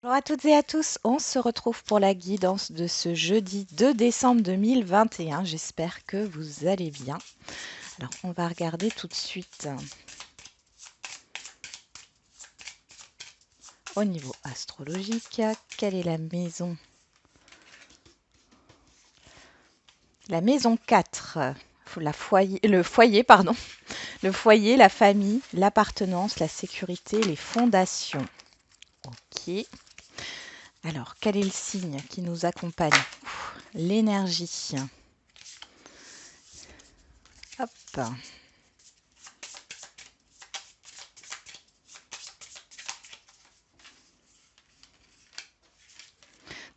Bonjour à toutes et à tous, on se retrouve pour la guidance de ce jeudi 2 décembre 2021. J'espère que vous allez bien. Alors, on va regarder tout de suite au niveau astrologique, quelle est la maison? La maison 4, le foyer, pardon. Le foyer, la famille, l'appartenance, la sécurité, les fondations. Ok. Alors, quel est le signe qui nous accompagne? L'énergie. Hop.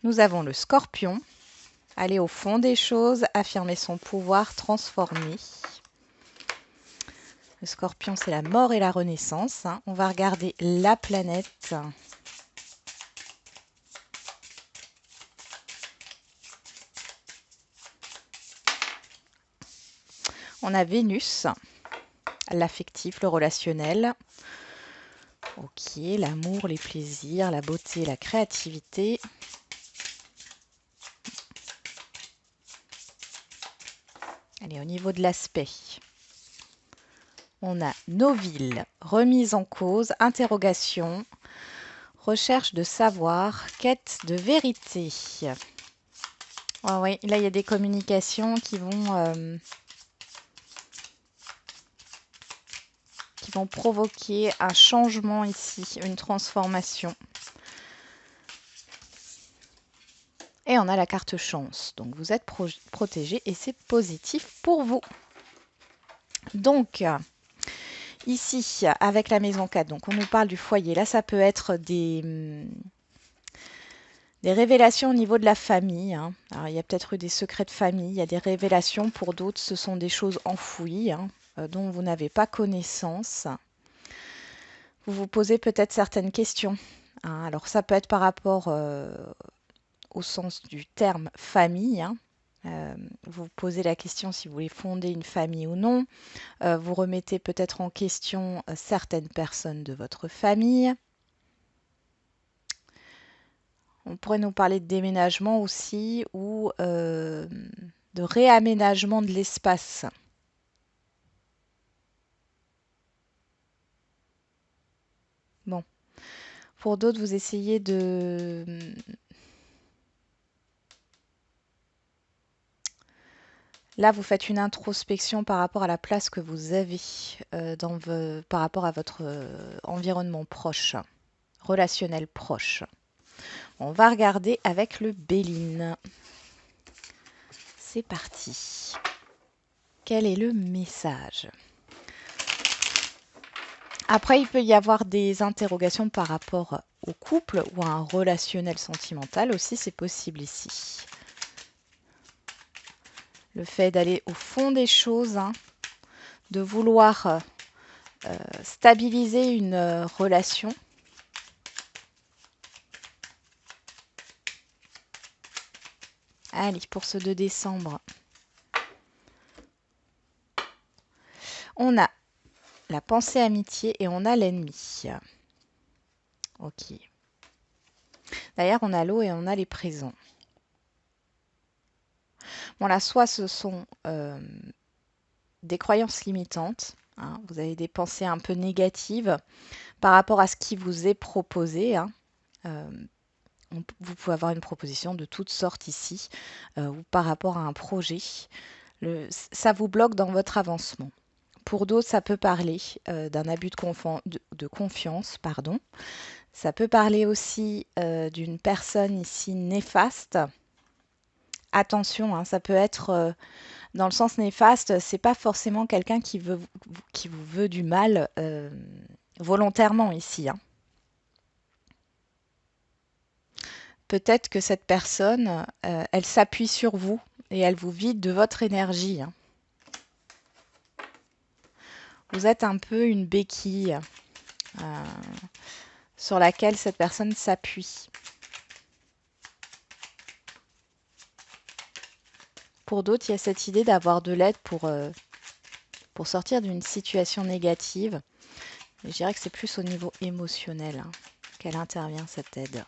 Nous avons le scorpion. Aller au fond des choses, affirmer son pouvoir, transformer. Le scorpion, c'est la mort et la renaissance. On va regarder la planète. On a Vénus, l'affectif, le relationnel. Ok, l'amour, les plaisirs, la beauté, la créativité. Allez, au niveau de l'aspect, on a nos villes, remise en cause, interrogation, recherche de savoir, quête de vérité. Oh oui, là, il y a des communications qui vont provoquer un changement ici, une transformation. Et on a la carte chance. Donc, vous êtes protégé et c'est positif pour vous. Donc, ici, avec la maison 4, donc on nous parle du foyer. Là, ça peut être des révélations au niveau de la famille. Alors, il y a peut-être eu des secrets de famille. Il y a des révélations. Pour d'autres, ce sont des choses enfouies dont vous n'avez pas connaissance. Vous vous posez peut-être certaines questions. Alors, ça peut être par rapport au sens du terme famille. Vous vous posez la question si vous voulez fonder une famille ou non. Vous remettez peut-être en question certaines personnes de votre famille. On pourrait nous parler de déménagement aussi ou de réaménagement de l'espace. Bon. Pour d'autres, vous essayez de... Là, vous faites une introspection par rapport à la place que vous avez par rapport à votre environnement proche, relationnel proche. On va regarder avec le Béline. C'est parti. Quel est le message? Après, il peut y avoir des interrogations par rapport au couple ou à un relationnel sentimental aussi, c'est possible ici. Le fait d'aller au fond des choses, de vouloir stabiliser une relation. Allez, pour ce 2 décembre, on a la pensée amitié et on a l'ennemi. Ok. D'ailleurs, on a l'eau et on a les présents. Bon, là, soit ce sont des croyances limitantes. Vous avez des pensées un peu négatives par rapport à ce qui vous est proposé. Vous pouvez avoir une proposition de toutes sortes ici ou par rapport à un projet. Ça vous bloque dans votre avancement. Pour d'autres, ça peut parler d'un abus de confiance. Pardon. Ça peut parler aussi d'une personne ici néfaste. Attention, ça peut être dans le sens néfaste, c'est pas forcément quelqu'un qui vous veut du mal volontairement ici. Peut-être que cette personne, elle s'appuie sur vous et elle vous vide de votre énergie. Vous êtes un peu une béquille sur laquelle cette personne s'appuie. Pour d'autres, il y a cette idée d'avoir de l'aide pour sortir d'une situation négative. Je dirais que c'est plus au niveau émotionnel qu'elle intervient, cette aide.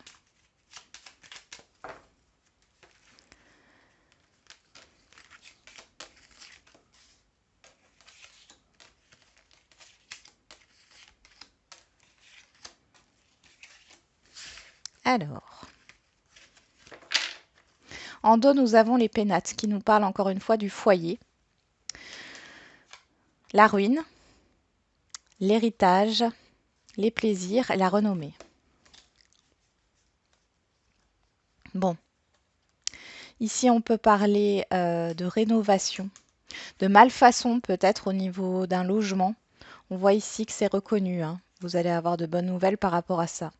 Alors, en dos, nous avons les pénates qui nous parlent encore une fois du foyer, la ruine, l'héritage, les plaisirs et la renommée. Bon, ici on peut parler de rénovation, de malfaçon peut-être au niveau d'un logement. On voit ici que c'est reconnu, hein. Vous allez avoir de bonnes nouvelles par rapport à ça.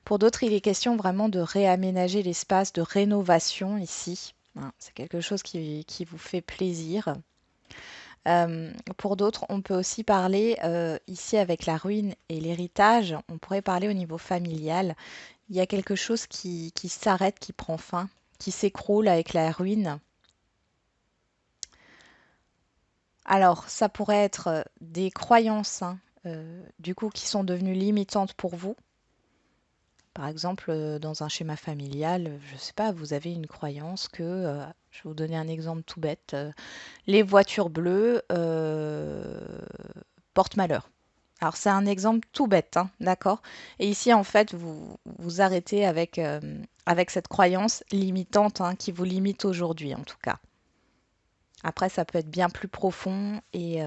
Pour d'autres, il est question vraiment de réaménager l'espace, de rénovation ici. Hein, c'est quelque chose qui vous fait plaisir. Pour d'autres, on peut aussi parler ici avec la ruine et l'héritage, on pourrait parler au niveau familial. Il y a quelque chose qui s'arrête, qui prend fin, qui s'écroule avec la ruine. Alors, ça pourrait être des croyances, hein, du coup, qui sont devenues limitantes pour vous. Par exemple, dans un schéma familial, je ne sais pas, vous avez une croyance que, je vais vous donner un exemple tout bête, les voitures bleues portent malheur. Alors c'est un exemple tout bête, hein, d'accord? Et ici, en fait, vous vous arrêtez avec cette croyance limitante, hein, qui vous limite aujourd'hui, en tout cas. Après, ça peut être bien plus profond, mais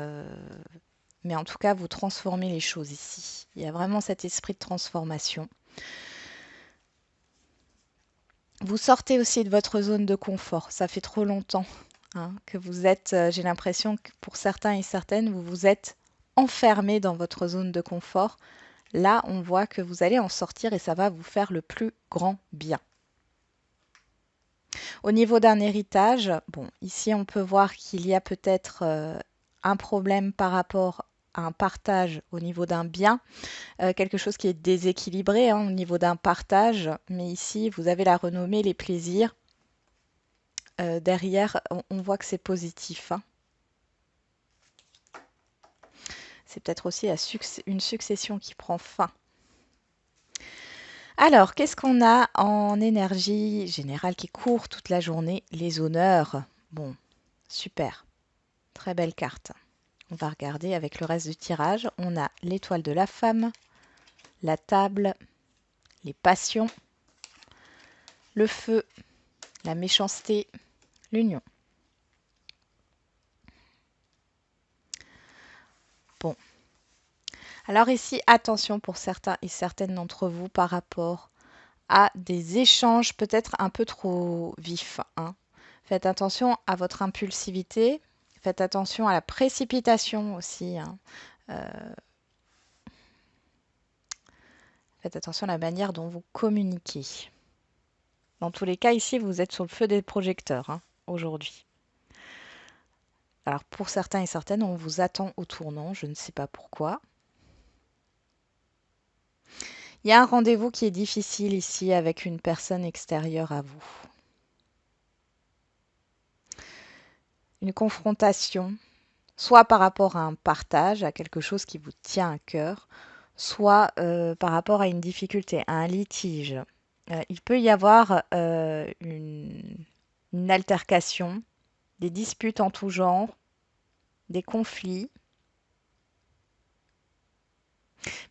en tout cas, vous transformez les choses ici. Il y a vraiment cet esprit de transformation. Vous sortez aussi de votre zone de confort. Ça fait trop longtemps, hein, que vous êtes, j'ai l'impression que pour certains et certaines, vous vous êtes enfermés dans votre zone de confort. Là, on voit que vous allez en sortir et ça va vous faire le plus grand bien. Au niveau d'un héritage, bon, ici on peut voir qu'il y a peut-être un problème par rapport à un partage au niveau d'un bien, quelque chose qui est déséquilibré, hein, au niveau d'un partage, mais ici vous avez la renommée, les plaisirs. Derrière, on voit que c'est positif, hein. C'est peut-être aussi une succession qui prend fin. Alors, qu'est-ce qu'on a en énergie générale qui court toute la journée? Les honneurs. Bon, super. Très belle carte. On va regarder avec le reste du tirage. On a l'étoile de la femme, la table, les passions, le feu, la méchanceté, l'union. Bon. Alors ici, attention pour certains et certaines d'entre vous par rapport à des échanges peut-être un peu trop vifs, hein. Faites attention à votre impulsivité, faites attention à la précipitation aussi, hein. Faites attention à la manière dont vous communiquez. Dans tous les cas, ici, vous êtes sur le feu des projecteurs, hein, aujourd'hui. Alors pour certains et certaines, on vous attend au tournant, je ne sais pas pourquoi. Il y a un rendez-vous qui est difficile ici avec une personne extérieure à vous. Une confrontation, soit par rapport à un partage, à quelque chose qui vous tient à cœur, soit par rapport à une difficulté, à un litige. Il peut y avoir une altercation, des disputes en tout genre, des conflits.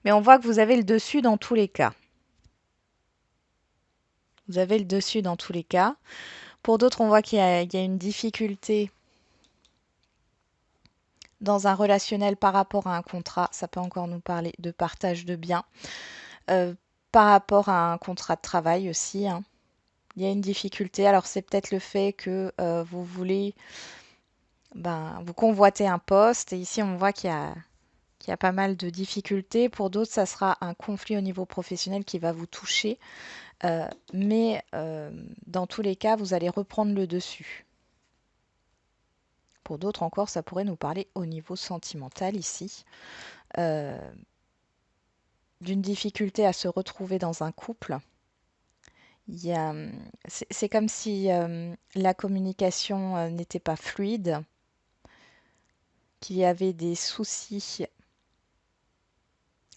Mais on voit que vous avez le dessus dans tous les cas. Vous avez le dessus dans tous les cas. Pour d'autres, on voit qu'il y a une difficulté dans un relationnel par rapport à un contrat. Ça peut encore nous parler de partage de biens. Par rapport à un contrat de travail aussi, hein. Il y a une difficulté. Alors c'est peut-être le fait que vous voulez, vous convoitez un poste. Et ici, on voit qu'il y a pas mal de difficultés. Pour d'autres, ça sera un conflit au niveau professionnel qui va vous toucher. Mais dans tous les cas, vous allez reprendre le dessus. Pour d'autres encore, ça pourrait nous parler au niveau sentimental ici. D'une difficulté à se retrouver dans un couple. C'est comme si la communication n'était pas fluide, qu'il y avait des soucis.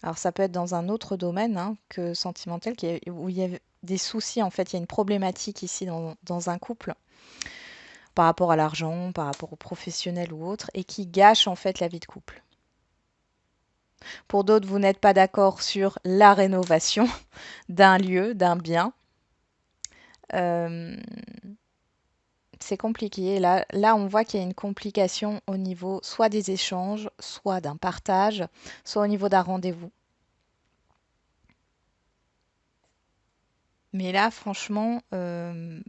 Alors ça peut être dans un autre domaine, hein, que sentimental, où il y a des soucis, en fait, il y a une problématique ici dans un couple par rapport à l'argent, par rapport au professionnel ou autre, et qui gâche en fait la vie de couple. Pour d'autres, vous n'êtes pas d'accord sur la rénovation d'un lieu, d'un bien. Euh, c'est compliqué. Là, on voit qu'il y a une complication au niveau soit des échanges, soit d'un partage, soit au niveau d'un rendez-vous. Mais là, franchement, ne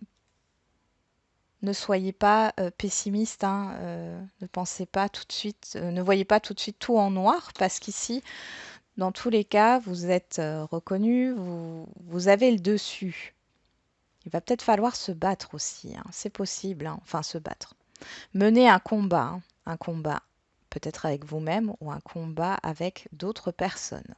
soyez pas pessimiste, hein, ne pensez pas tout de suite, ne voyez pas tout de suite tout en noir, parce qu'ici, dans tous les cas, vous êtes reconnu, vous avez le dessus. Il va peut-être falloir se battre aussi, hein, c'est possible, hein, enfin se battre. Mener un combat peut-être avec vous-même ou un combat avec d'autres personnes.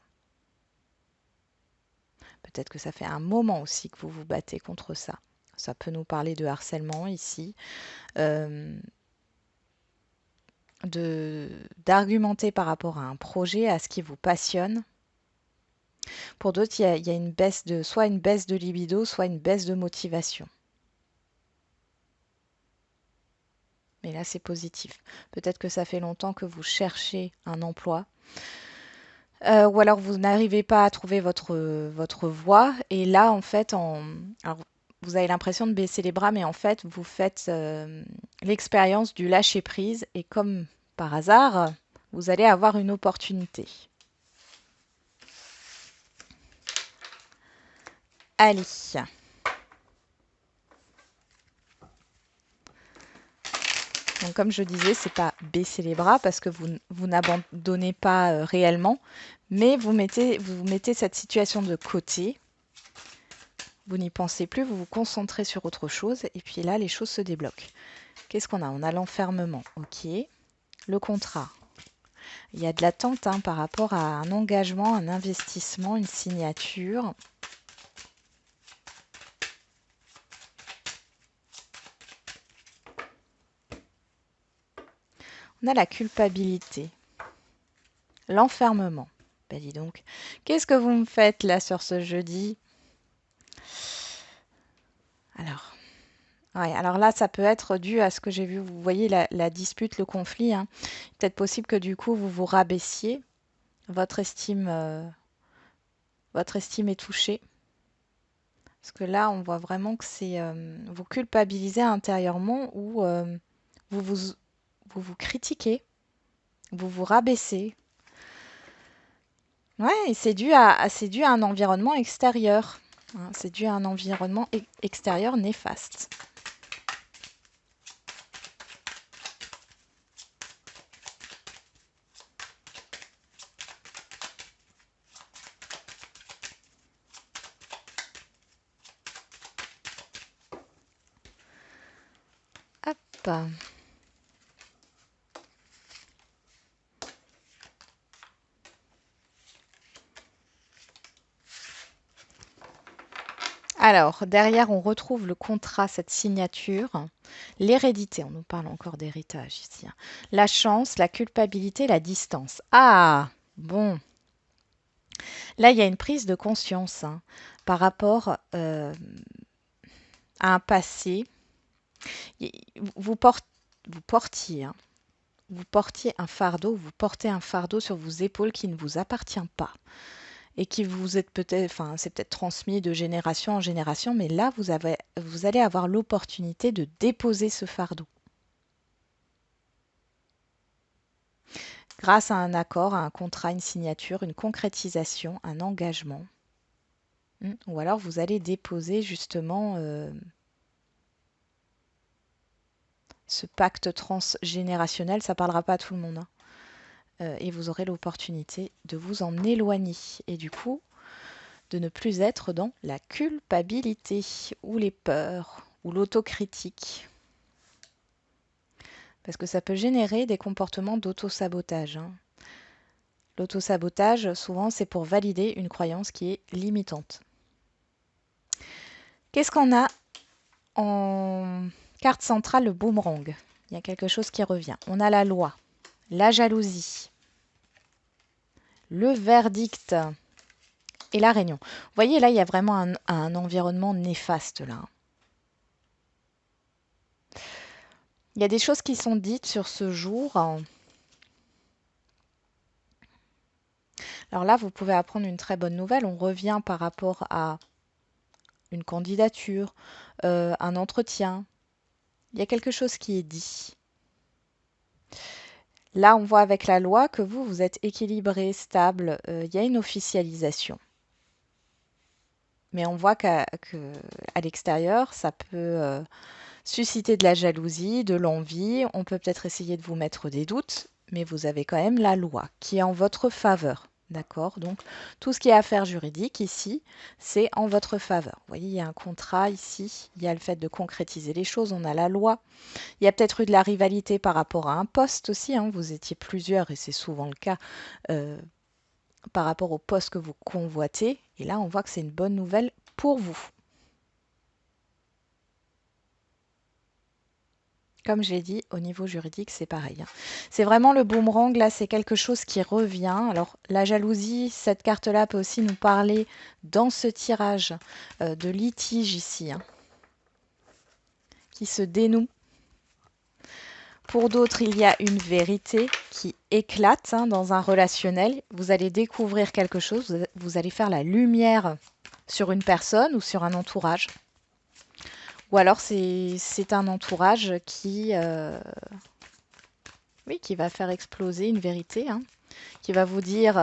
Peut-être que ça fait un moment aussi que vous vous battez contre ça. Ça peut nous parler de harcèlement ici, euh, d'argumenter par rapport à un projet, à ce qui vous passionne. Pour d'autres, il y a une baisse de, soit une baisse de libido, soit une baisse de motivation. Mais là, c'est positif. Peut-être que ça fait longtemps que vous cherchez un emploi. Ou alors vous n'arrivez pas à trouver votre voie. Et là, en fait, alors, vous avez l'impression de baisser les bras, mais en fait, vous faites l'expérience du lâcher-prise. Et comme par hasard, vous allez avoir une opportunité. Allez. Donc, comme je disais, c'est pas baisser les bras parce que vous n'abandonnez pas réellement, mais vous mettez cette situation de côté. Vous n'y pensez plus, vous vous concentrez sur autre chose et puis là, les choses se débloquent. Qu'est-ce qu'on a? On a l'enfermement, ok. Le contrat. Il y a de l'attente hein, par rapport à un engagement, un investissement, une signature. On a la culpabilité, l'enfermement. Ben dis donc, qu'est-ce que vous me faites là sur ce jeudi? Alors, ouais, alors là, ça peut être dû à ce que j'ai vu. Vous voyez la dispute, le conflit. Hein. Peut-être possible que du coup, vous vous rabaissiez. Votre estime est touchée. Parce que là, on voit vraiment que c'est vous culpabilisez intérieurement ou vous, vous, vous vous critiquez, vous vous rabaissez. Ouais, et c'est dû à un environnement extérieur. Hein, c'est dû à un environnement extérieur néfaste. Hop. Alors, derrière, on retrouve le contrat, cette signature, l'hérédité, on nous parle encore d'héritage ici, hein. La chance, la culpabilité, la distance. Ah, bon, là, il y a une prise de conscience hein, par rapport à un passé. Vous, vous portiez, hein, vous portiez un fardeau, vous portez un fardeau sur vos épaules qui ne vous appartient pas. Et qui vous êtes peut-être, enfin, c'est peut-être transmis de génération en génération, mais là, vous allez avoir l'opportunité de déposer ce fardeau. Grâce à un accord, à un contrat, une signature, une concrétisation, un engagement. Ou alors vous allez déposer justement ce pacte transgénérationnel, ça ne parlera pas à tout le monde. Hein. Et vous aurez l'opportunité de vous en éloigner. Et du coup, de ne plus être dans la culpabilité ou les peurs ou l'autocritique. Parce que ça peut générer des comportements d'auto-sabotage. Hein. L'auto-sabotage, souvent, c'est pour valider une croyance qui est limitante. Qu'est-ce qu'on a en carte centrale, le boomerang? Il y a quelque chose qui revient. On a la loi, la jalousie, le verdict et la réunion. Vous voyez, là, il y a vraiment un environnement néfaste, là. Il y a des choses qui sont dites sur ce jour. Alors là, vous pouvez apprendre une très bonne nouvelle. On revient par rapport à une candidature, un entretien. Il y a quelque chose qui est dit. Là, on voit avec la loi que vous êtes équilibré, stable. Il y a une officialisation. Mais on voit qu'à l'extérieur, ça peut susciter de la jalousie, de l'envie. On peut peut-être essayer de vous mettre des doutes, mais vous avez quand même la loi qui est en votre faveur. D'accord? Donc, tout ce qui est affaires juridiques ici, c'est en votre faveur. Vous voyez, il y a un contrat ici, il y a le fait de concrétiser les choses, on a la loi. Il y a peut-être eu de la rivalité par rapport à un poste aussi, hein. Vous étiez plusieurs, et c'est souvent le cas, par rapport au poste que vous convoitez. Et là, on voit que c'est une bonne nouvelle pour vous. Comme j'ai dit, au niveau juridique, c'est pareil, hein. C'est vraiment le boomerang, là, c'est quelque chose qui revient. Alors, la jalousie, cette carte-là peut aussi nous parler dans ce tirage de litige ici, hein, qui se dénoue. Pour d'autres, il y a une vérité qui éclate, hein, dans un relationnel. Vous allez découvrir quelque chose, vous allez faire la lumière sur une personne ou sur un entourage. Ou alors c'est un entourage oui, qui va faire exploser une vérité, hein, qui va vous dire,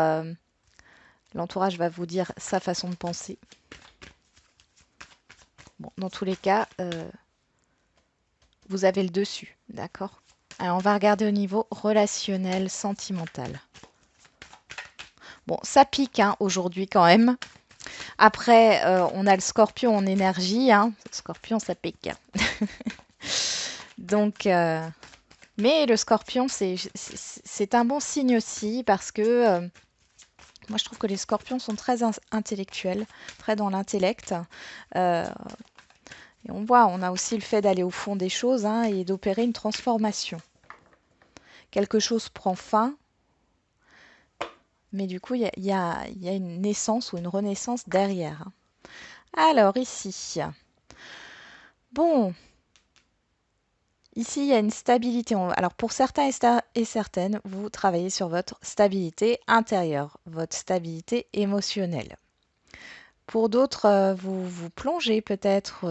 l'entourage va vous dire sa façon de penser. Bon, dans tous les cas, vous avez le dessus, d'accord? Alors, on va regarder au niveau relationnel, sentimental. Bon, ça pique, hein, aujourd'hui quand même. Après, on a le scorpion en énergie, hein. Le scorpion, ça pique. Donc, mais le scorpion, c'est un bon signe aussi parce que moi, je trouve que les scorpions sont très intellectuels, très dans l'intellect. Euh, et on voit, on a aussi le fait d'aller au fond des choses, hein, et d'opérer une transformation. Quelque chose prend fin, mais du coup, il y a une naissance ou une renaissance derrière, hein. Alors, ici, bon, ici, il y a une stabilité. Alors, pour certains et certaines, vous travaillez sur votre stabilité intérieure, votre stabilité émotionnelle. Pour d'autres, vous vous plongez peut-être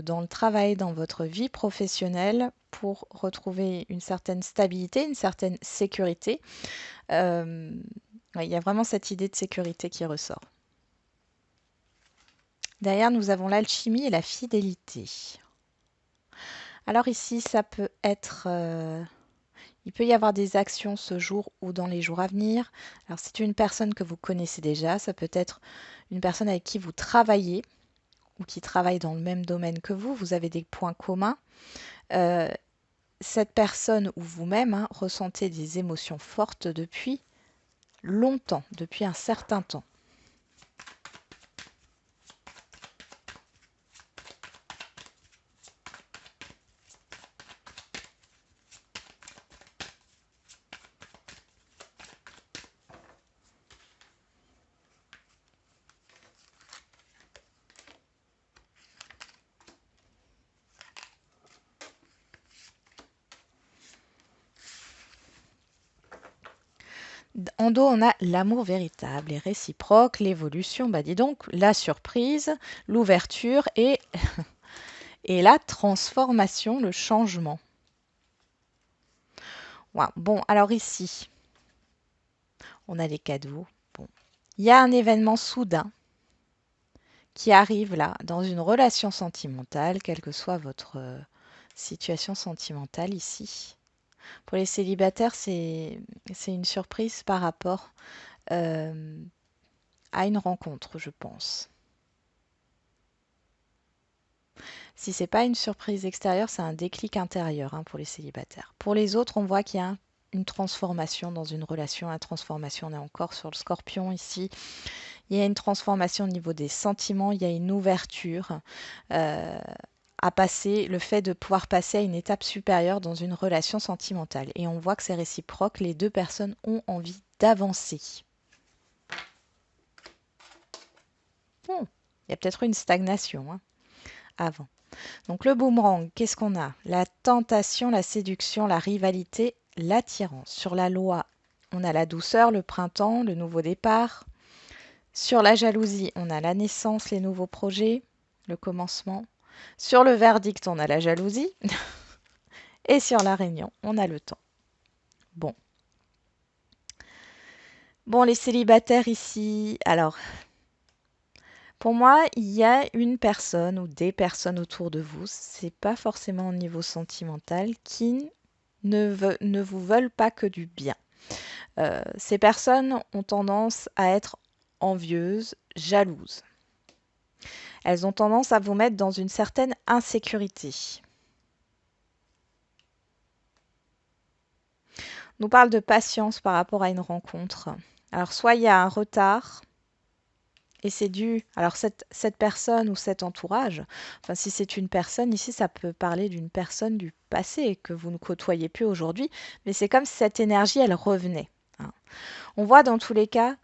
dans le travail, dans votre vie professionnelle pour retrouver une certaine stabilité, une certaine sécurité. Euh, ouais, il y a vraiment cette idée de sécurité qui ressort. Derrière, nous avons l'alchimie et la fidélité. Alors ici, ça peut être... il peut y avoir des actions ce jour ou dans les jours à venir. Alors c'est une personne que vous connaissez déjà, ça peut être une personne avec qui vous travaillez ou qui travaille dans le même domaine que vous avez des points communs. Cette personne ou vous-même, hein, ressentez des émotions fortes depuis longtemps, depuis un certain temps. En dos, on a l'amour véritable et réciproque, l'évolution, bah dis donc, la surprise, l'ouverture et, et la transformation, le changement. Wow. Bon, alors ici, on a les cadeaux. Bon. Il y a un événement soudain qui arrive là, dans une relation sentimentale, quelle que soit votre situation sentimentale ici. Pour les célibataires, c'est une surprise par rapport à une rencontre, je pense. Si c'est pas une surprise extérieure, c'est un déclic intérieur, hein, pour les célibataires. Pour les autres, on voit qu'il y a une transformation dans une relation. La transformation, on est encore sur le scorpion ici. Il y a une transformation au niveau des sentiments, il y a une ouverture à passer, le fait de pouvoir passer à une étape supérieure dans une relation sentimentale. Et on voit que c'est réciproque, les deux personnes ont envie d'avancer. Bon, il y a peut-être une stagnation, hein, avant. Donc le boomerang, qu'est-ce qu'on a? La tentation, la séduction, la rivalité, l'attirance. Sur la loi, on a la douceur, le printemps, le nouveau départ. Sur la jalousie, on a la naissance, les nouveaux projets. le commencement. Sur le verdict, on a la jalousie. Et sur la réunion, on a le temps. Bon. Bon, les célibataires ici. Alors, pour moi, il y a une personne ou des personnes autour de vous, c'est pas forcément au niveau sentimental, qui ne vous veulent pas que du bien. Ces personnes ont tendance à être envieuses, jalouses. Elles ont tendance à vous mettre dans une certaine insécurité. On nous parle de patience par rapport à une rencontre. Alors, soit il y a un retard, et c'est dû, alors cette personne ou cet entourage, enfin si c'est une personne, ici ça peut parler d'une personne du passé que vous ne côtoyez plus aujourd'hui, mais c'est comme si cette énergie, elle revenait. Hein. On voit dans tous les cas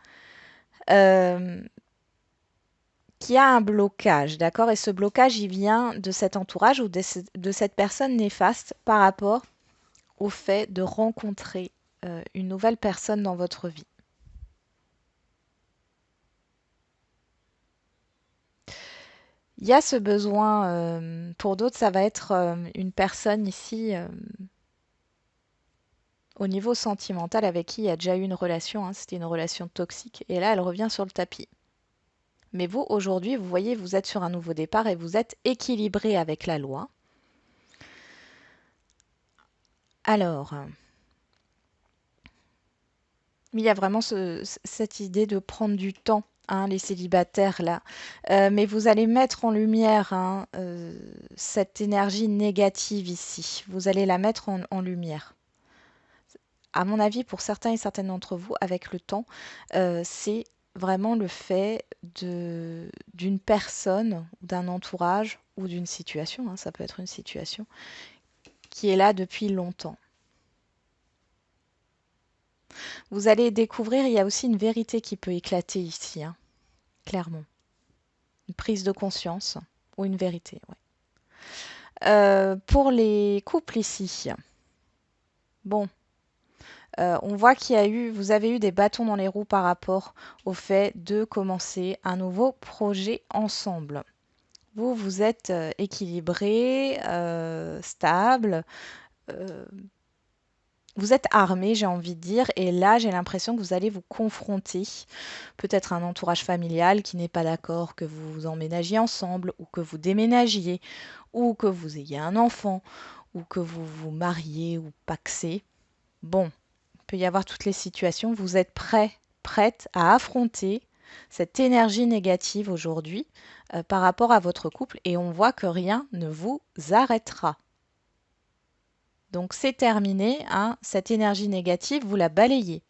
qu'il y a un blocage, d'accord? Et ce blocage, il vient de cet entourage ou de cette personne néfaste par rapport au fait de rencontrer une nouvelle personne dans votre vie. Il y a ce besoin, pour d'autres, ça va être une personne ici au niveau sentimental avec qui il y a déjà eu une relation, hein, c'était une relation toxique, et là elle revient sur le tapis. Mais vous, aujourd'hui, vous voyez, vous êtes sur un nouveau départ et vous êtes équilibré avec la loi. Alors, il y a vraiment cette idée de prendre du temps, hein, les célibataires là. Mais vous allez mettre en lumière hein, cette énergie négative ici. Vous allez la mettre en lumière. À mon avis, pour certains et certaines d'entre vous, avec le temps, c'est vraiment le fait d'une personne, d'un entourage ou d'une situation, hein, ça peut être une situation, qui est là depuis longtemps. Vous allez découvrir, il y a aussi une vérité qui peut éclater ici, hein, clairement. Une prise de conscience ou une vérité. Ouais. Pour les couples ici, bon, on voit vous avez eu des bâtons dans les roues par rapport au fait de commencer un nouveau projet ensemble. Vous, vous êtes équilibré, stable, euh, vous êtes armé, j'ai envie de dire, et là, j'ai l'impression que vous allez vous confronter, peut-être un entourage familial qui n'est pas d'accord que vous emménagiez ensemble, ou que vous déménagiez, ou que vous ayez un enfant, ou que vous vous mariez ou paxez. Bon, il peut y avoir toutes les situations. Vous êtes prête à affronter cette énergie négative aujourd'hui par rapport à votre couple et on voit que rien ne vous arrêtera. Donc c'est terminé, hein, cette énergie négative, vous la balayez.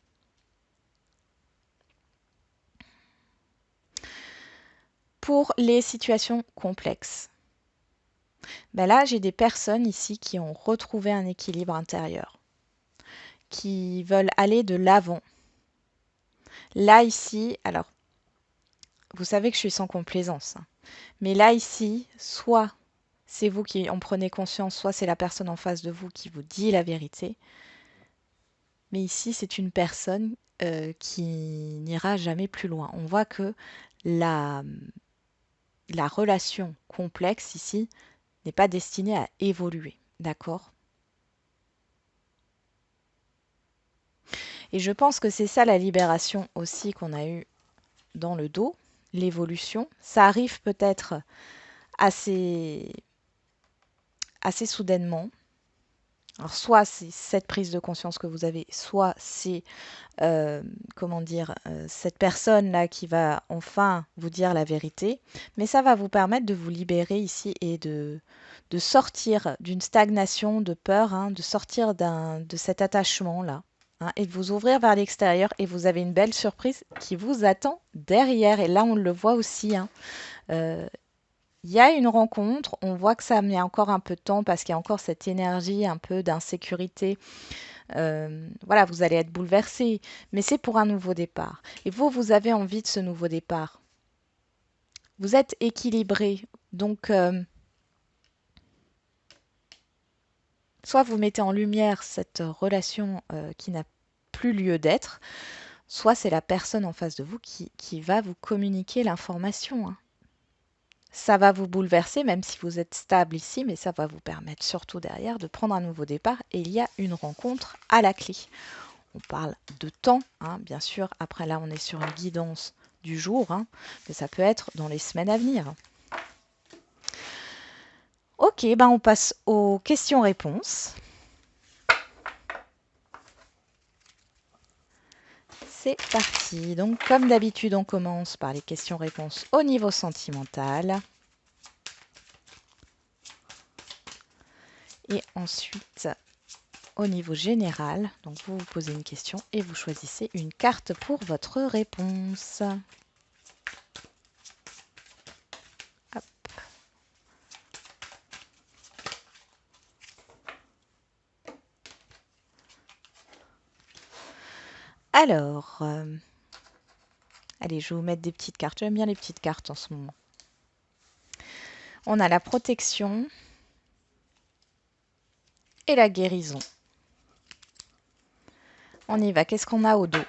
Pour les situations complexes, ben là j'ai des personnes ici qui ont retrouvé un équilibre intérieur, qui veulent aller de l'avant. Là ici, alors vous savez que je suis sans complaisance, hein, mais là ici, soit c'est vous qui en prenez conscience, soit c'est la personne en face de vous qui vous dit la vérité. Mais ici, c'est une personne qui n'ira jamais plus loin. On voit que la, la relation complexe ici n'est pas destinée à évoluer. D'accord? Et je pense que c'est ça la libération aussi qu'on a eue dans le dos, l'évolution. Ça arrive peut-être assez, assez soudainement. Alors soit c'est cette prise de conscience que vous avez, soit c'est comment dire, cette personne-là qui va enfin vous dire la vérité, mais ça va vous permettre de vous libérer ici et de sortir d'une stagnation, de peur, hein, de sortir de cet attachement-là. Hein, et de vous ouvrir vers l'extérieur et vous avez une belle surprise qui vous attend derrière. Et là, on le voit aussi. Hein, il y a une rencontre, on voit que ça met encore un peu de temps parce qu'il y a encore cette énergie un peu d'insécurité. Voilà, vous allez être bouleversé, mais c'est pour un nouveau départ. Et vous, vous avez envie de ce nouveau départ. Vous êtes équilibré, donc soit vous mettez en lumière cette relation qui n'a plus lieu d'être, soit c'est la personne en face de vous qui va vous communiquer l'information. Hein. Ça va vous bouleverser, même si vous êtes stable ici, mais ça va vous permettre surtout derrière de prendre un nouveau départ. Et il y a une rencontre à la clé. On parle de temps, hein, bien sûr. Après là, on est sur une guidance du jour, hein, mais ça peut être dans les semaines à venir. Ok, ben on passe aux questions-réponses. C'est parti. Donc, comme d'habitude, on commence par les questions-réponses au niveau sentimental. Et ensuite, au niveau général, donc vous vous posez une question et vous choisissez une carte pour votre réponse. Hop. Alors, allez, je vais vous mettre des petites cartes. J'aime bien les petites cartes en ce moment. On a la protection et la guérison. On y va. Qu'est-ce qu'on a au dos?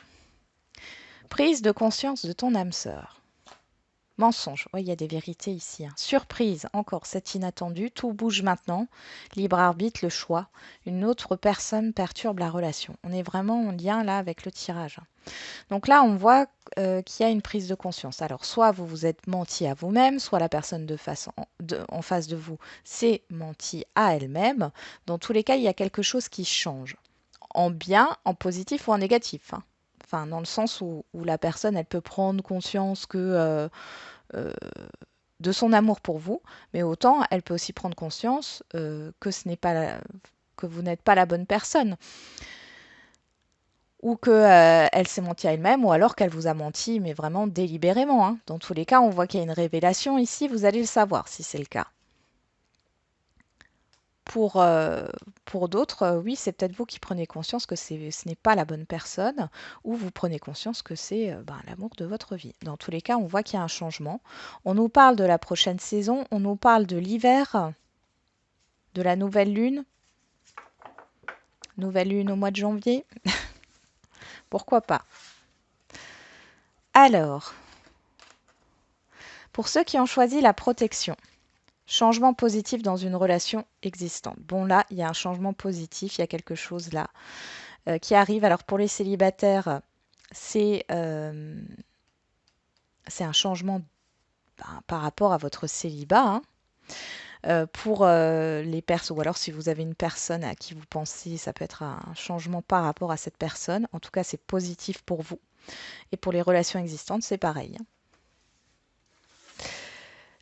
Prise de conscience de ton âme sœur. Mensonge, oui, il y a des vérités ici. Hein. Surprise, encore, c'est inattendu, tout bouge maintenant. Libre arbitre, le choix. Une autre personne perturbe la relation. On est vraiment en lien là avec le tirage. Donc là, on voit qu'il y a une prise de conscience. Alors, soit vous vous êtes menti à vous-même, soit la personne en face de vous s'est menti à elle-même. Dans tous les cas, il y a quelque chose qui change. En bien, en positif ou en négatif. Hein. Enfin, dans le sens où la personne, elle peut prendre conscience que de son amour pour vous, mais autant elle peut aussi prendre conscience que que vous n'êtes pas la bonne personne, ou que elle s'est menti à elle-même, ou alors qu'elle vous a menti, mais vraiment délibérément. Hein. Dans tous les cas, on voit qu'il y a une révélation ici. Vous allez le savoir si c'est le cas. Pour d'autres, oui, c'est peut-être vous qui prenez conscience que ce n'est pas la bonne personne, ou vous prenez conscience que c'est l'amour de votre vie. Dans tous les cas, on voit qu'il y a un changement. On nous parle de la prochaine saison, on nous parle de l'hiver, de la nouvelle lune au mois de janvier. Pourquoi pas? Alors, pour ceux qui ont choisi la protection, changement positif dans une relation existante. Bon là, il y a un changement positif, il y a quelque chose là qui arrive. Alors pour les célibataires, c'est un changement par rapport à votre célibat. Hein. Pour les personnes, ou alors si vous avez une personne à qui vous pensez, ça peut être un changement par rapport à cette personne. En tout cas, c'est positif pour vous. Et pour les relations existantes, c'est pareil.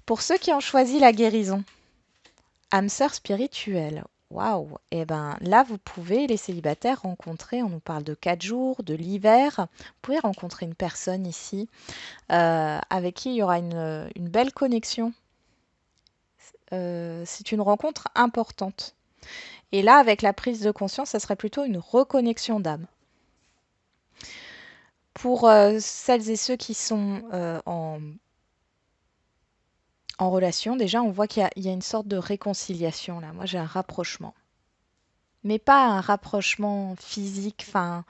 Pour ceux qui ont choisi la guérison, âme sœur spirituelle. Waouh! Et ben là, vous pouvez, les célibataires, rencontrer, on nous parle de 4 jours, de l'hiver. Vous pouvez rencontrer une personne ici avec qui il y aura une belle connexion. C'est une rencontre importante. Et là, avec la prise de conscience, ça serait plutôt une reconnexion d'âme. Pour celles et ceux qui sont en relation, déjà, on voit qu'il y a une sorte de réconciliation là. Moi, j'ai un rapprochement. Mais pas un rapprochement physique. Enfin,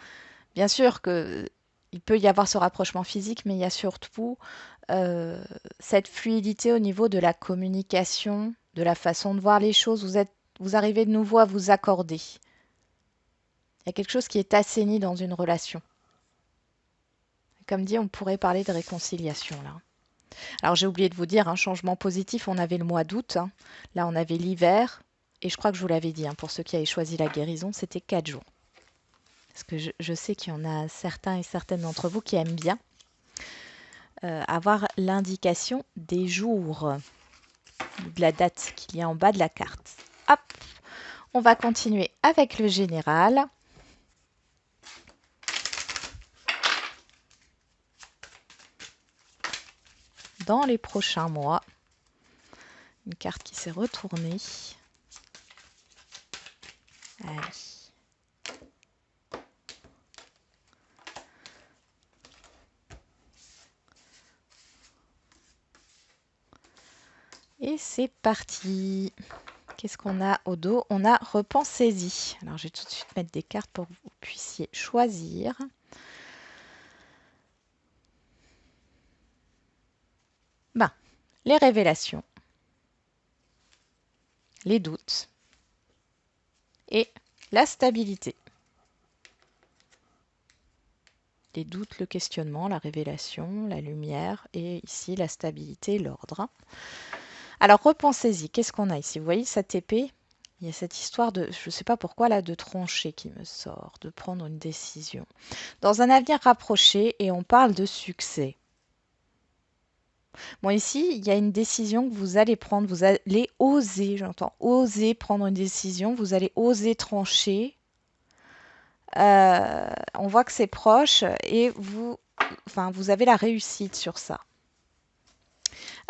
bien sûr que il peut y avoir ce rapprochement physique, mais il y a surtout cette fluidité au niveau de la communication, de la façon de voir les choses. Vous arrivez de nouveau à vous accorder. Il y a quelque chose qui est assaini dans une relation. Comme dit, on pourrait parler de réconciliation là. Alors j'ai oublié de vous dire, un changement positif, on avait le mois d'août. Hein. Là, on avait l'hiver. Et je crois que je vous l'avais dit, hein, pour ceux qui avaient choisi la guérison, c'était 4 jours. Parce que je sais qu'il y en a certains et certaines d'entre vous qui aiment bien avoir l'indication des jours, de la date qu'il y a en bas de la carte. Hop, on va continuer avec le général. Dans les prochains mois, une carte qui s'est retournée. Allez. Et c'est parti. Qu'est-ce qu'on a au dos? On a repensez-y. Alors je vais tout de suite mettre des cartes pour que vous puissiez choisir. Ben, les révélations, les doutes et la stabilité. Les doutes, le questionnement, la révélation, la lumière et ici la stabilité, l'ordre. Alors repensez-y, qu'est-ce qu'on a ici? Vous voyez cette épée? Il y a cette histoire de, je ne sais pas pourquoi là, de trancher qui me sort, de prendre une décision. Dans un avenir rapproché, et on parle de succès. Bon, ici, il y a une décision que vous allez prendre, vous allez oser, j'entends, oser prendre une décision, vous allez oser trancher. On voit que c'est proche et vous, enfin, vous avez la réussite sur ça.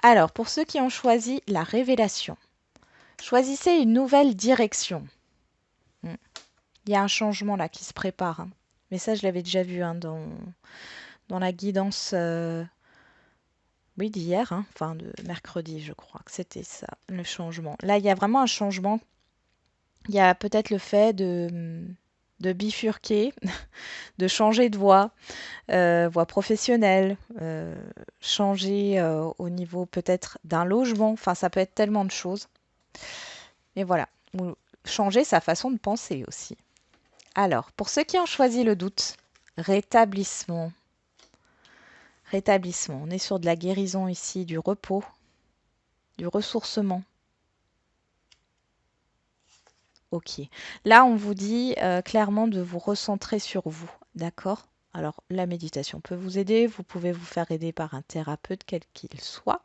Alors, pour ceux qui ont choisi la révélation, choisissez une nouvelle direction. Il y a un changement là qui se prépare, hein. Mais ça, je l'avais déjà vu, hein, dans la guidance oui, d'hier, hein, enfin de mercredi, je crois que c'était ça, le changement. Là, il y a vraiment un changement. Il y a peut-être le fait de bifurquer, de changer de voie, voie professionnelle, changer au niveau peut-être d'un logement. Enfin, ça peut être tellement de choses. Mais voilà, ou changer sa façon de penser aussi. Alors, pour ceux qui ont choisi le doute, rétablissement. Rétablissement. On est sur de la guérison ici, du repos, du ressourcement. Ok. Là, on vous dit clairement de vous recentrer sur vous. D'accord? Alors, la méditation peut vous aider. Vous pouvez vous faire aider par un thérapeute, quel qu'il soit.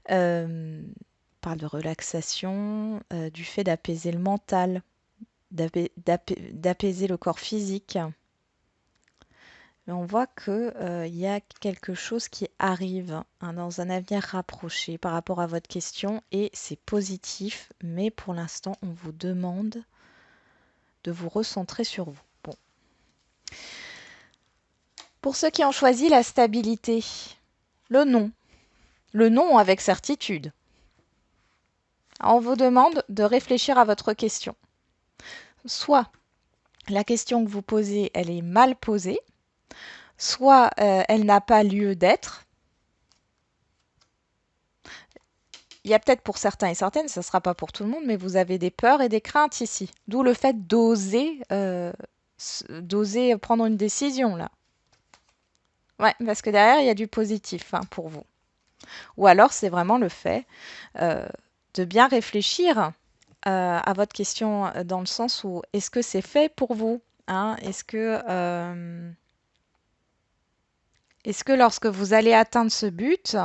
On parle de relaxation, du fait d'apaiser le mental, d'apaiser le corps physique. Mais on voit qu'il y a quelque chose qui arrive, hein, dans un avenir rapproché par rapport à votre question et c'est positif, mais pour l'instant, on vous demande de vous recentrer sur vous. Bon. Pour ceux qui ont choisi la stabilité, le non avec certitude. On vous demande de réfléchir à votre question. Soit la question que vous posez, elle est mal posée, soit elle n'a pas lieu d'être. Il y a peut-être pour certains et certaines, ça ne sera pas pour tout le monde, mais vous avez des peurs et des craintes ici. D'où le fait d'oser prendre une décision là. Ouais, parce que derrière, il y a du positif, hein, pour vous. Ou alors, c'est vraiment le fait de bien réfléchir à votre question dans le sens où est-ce que c'est fait pour vous, hein? Est-ce que lorsque vous allez atteindre ce but,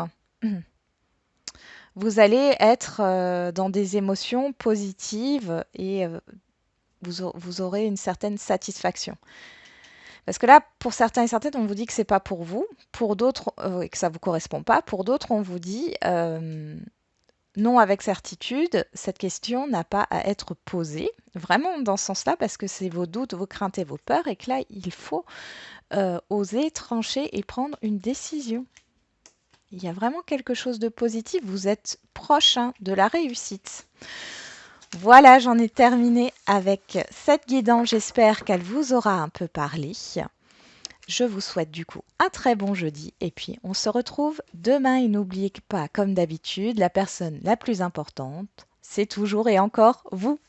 vous allez être dans des émotions positives et vous aurez une certaine satisfaction. Parce que là, pour certains et certaines, on vous dit que c'est pas pour vous. Pour d'autres, et que ça vous correspond pas. Pour d'autres, on vous dit non avec certitude, cette question n'a pas à être posée. Vraiment dans ce sens-là, parce que c'est vos doutes, vos craintes et vos peurs, et que là, il faut oser trancher et prendre une décision. Il y a vraiment quelque chose de positif. Vous êtes proche, hein, de la réussite. Voilà, j'en ai terminé avec cette guidance. J'espère qu'elle vous aura un peu parlé. Je vous souhaite du coup un très bon jeudi et puis on se retrouve demain et n'oubliez pas, comme d'habitude, la personne la plus importante, c'est toujours et encore vous.